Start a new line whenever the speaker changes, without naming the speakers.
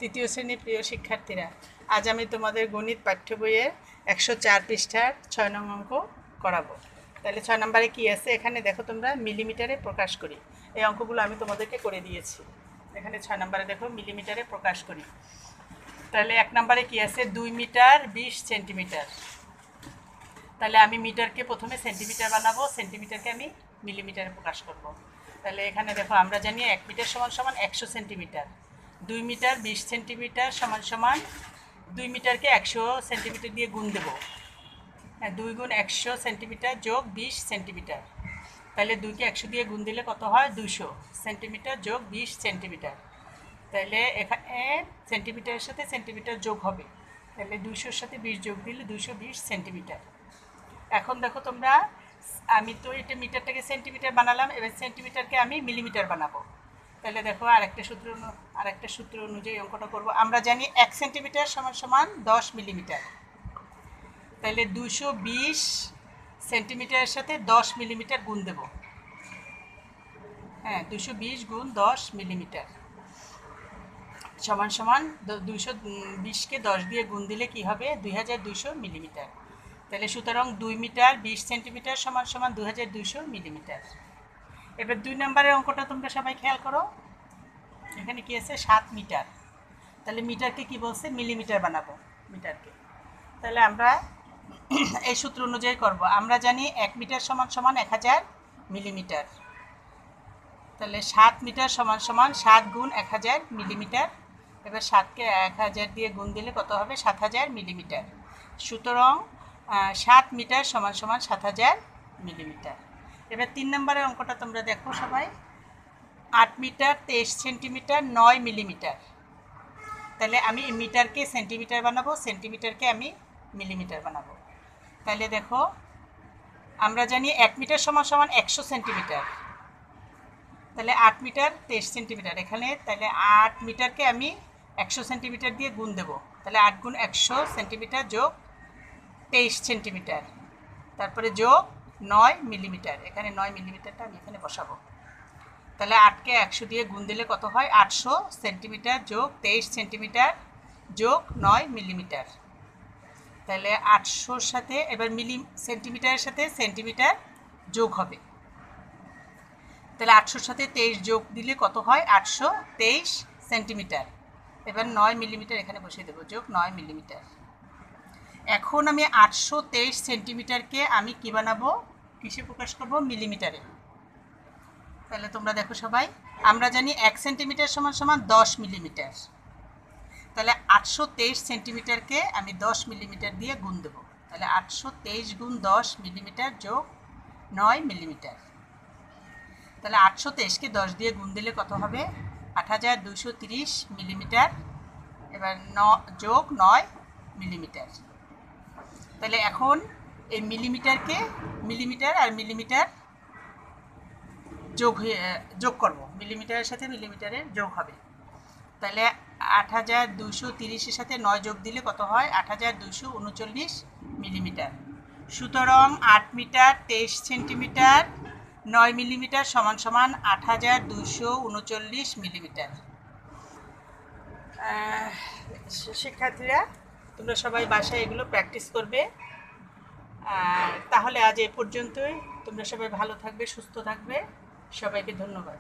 তৃতীয় শ্রেণীর প্রিয় শিক্ষার্থীরা, আজ আমি তোমাদের গণিত পাঠ্য বইয়ের 104 পৃষ্ঠার 6 নং অঙ্ক করাবো। তাহলে 6 নম্বরে কি আছে এখানে দেখো, তোমরা মিলিমিটারে প্রকাশ করি। এই অঙ্কগুলো আমি তোমাদেরকে করে দিয়েছি। এখানে 6 নম্বরে দেখো মিলিমিটারে প্রকাশ করি। তাহলে 1 নম্বরে কি আছে, 2 মিটার 20 সেন্টিমিটার। তাহলে আমি মিটারকে প্রথমে সেন্টিমিটার বানাবো, সেন্টিমিটারকে আমি মিলিমিটারে প্রকাশ করব। তাহলে এখানে দেখো, আমরা জানি 1 মিটার সমান সমান 100 সেন্টিমিটার। 2 মিটার 20 সেন্টিমিটার সমান সমান 2 মিটারকে 100 সেন্টিমিটার দিয়ে গুণ দেবো। হ্যাঁ, 2 গুণ 100 সেন্টিমিটার যোগ 20 সেন্টিমিটার। তাহলে 2কে 100 দিয়ে গুণ দিলে কত হয়, 200 সেন্টিমিটার যোগ 20 সেন্টিমিটার। তাহলে এখানে সেন্টিমিটারের সাথে সেন্টিমিটার যোগ হবে। তাহলে 200-র সাথে 20 যোগ দিলে 220 সেন্টিমিটার। এখন দেখো তোমরা, আমি তো এটা মিটারটাকে সেন্টিমিটার বানালাম, এবার সেন্টিমিটারকে আমি মিলিমিটার বানাবো। তাহলে দেখো আরেকটা সূত্র অনুযায়ী অঙ্কটা করব। আমরা জানি 1 সেন্টিমিটার সমান সমান 10 মিলিমিটার। তাহলে 220 সেন্টিমিটারের সাথে 10 মিলিমিটার গুণ দেব। হ্যাঁ, 220 গুণ 10 মিলিমিটার সমান সমান 220কে 10 দিয়ে গুণ দিলে কি হবে, 2200 মিলিমিটার। তাহলে সুতরাং 2 মিটার 20 সেন্টিমিটার সমান সমান 2200 মিলিমিটার। এবার 2 নম্বরের অঙ্কটা তোমরা সবাই খেয়াল করো। এখানে কি আছে, 7 মিটার। তাহলে মিটারকে কি বলছে, মিলিমিটার বানাবো মিটারকে। তাহলে আমরা এই সূত্র অনুযায়ী করব। আমরা জানি 1 মিটার সমান সমান 1000 মিলিমিটার। তাহলে 7 মিটার সমান সমান 7 গুণ 1000 মিলিমিটার। এবার 7কে 1000 দিয়ে গুণ দিলে কত হবে, 7000 মিলিমিটার। সুতরাং 7 মিটার সমান সমান 7000 মিলিমিটার। এবার 3 নম্বরের অঙ্কটা তোমরা দেখো সবাই। 8 মিটার 23 সেন্টিমিটার 9 মিলিমিটার। তাহলে আমি মিটারকে সেন্টিমিটার বানাবো, সেন্টিমিটারকে আমি মিলিমিটার বানাবো। তাহলে দেখো, আমরা জানি 1 মিটার সমান সমান 100 সেন্টিমিটার। তাহলে 8 মিটার 23 সেন্টিমিটার এখানে। তাহলে 8 মিটারকে আমি 100 সেন্টিমিটার দিয়ে গুণ দেবো। তাহলে 8 গুণ 100 সেন্টিমিটার যোগ 23 সেন্টিমিটার, তারপরে যোগ 9 মিলিমিটার। এখানে 9 মিলিমিটারটা আমি এখানে বসাবো। তাহলে 8কে 100 দিয়ে গুণ দিলে কত হয়, 800 সেন্টিমিটার যোগ 23 সেন্টিমিটার যোগ 9 মিলিমিটার। তাহলে 800-র সাথে এবার সেন্টিমিটারের সাথে সেন্টিমিটার যোগ হবে। তাহলে 800-র সাথে 23 যোগ দিলে কত হয়, 823 সেন্টিমিটার। এবার 9 মিলিমিটার এখানে বসিয়ে দেবো, যোগ 9 মিলিমিটার। এখন আমি 823 সেন্টিমিটারকে আমি কি বানাবো, কিসে প্রকাশ করব, মিলিমিটারে। তাহলে তোমরা দেখো সবাই, আমরা জানি 1 সেন্টিমিটার সমান সমান 10 মিলিমিটার। তাহলে 823 সেন্টিমিটারকে আমি 10 মিলিমিটার দিয়ে গুণ দেবো। তাহলে 823 গুণ 10 মিলিমিটার যোগ 9 মিলিমিটার। তাহলে 823কে 10 দিয়ে গুণ দিলে কত হবে, 8230 মিলিমিটার। এবার যোগ 9 মিলিমিটার। তাহলে এখন এই মিলিমিটারকে মিলিমিটার আর মিলিমিটার যোগ করব, মিলিমিটারের সাথে মিলিমিটারের যোগ হবে। তাহলে 8230-এর সাথে 9 যোগ দিলে কত হয়, 8239 মিলিমিটার। সুতরাং 8 মিটার 23 সেন্টিমিটার 9 মিলিমিটার সমান সমান 8239 মিলিমিটার। শিক্ষার্থীরা, তোমরা সবাই বাসায় এগুলো প্র্যাকটিস করবে। তাহলে আজ এ পর্যন্তই। তোমরা সবাই ভালো থাকবে, সুস্থ থাকবে। সবাইকে ধন্যবাদ।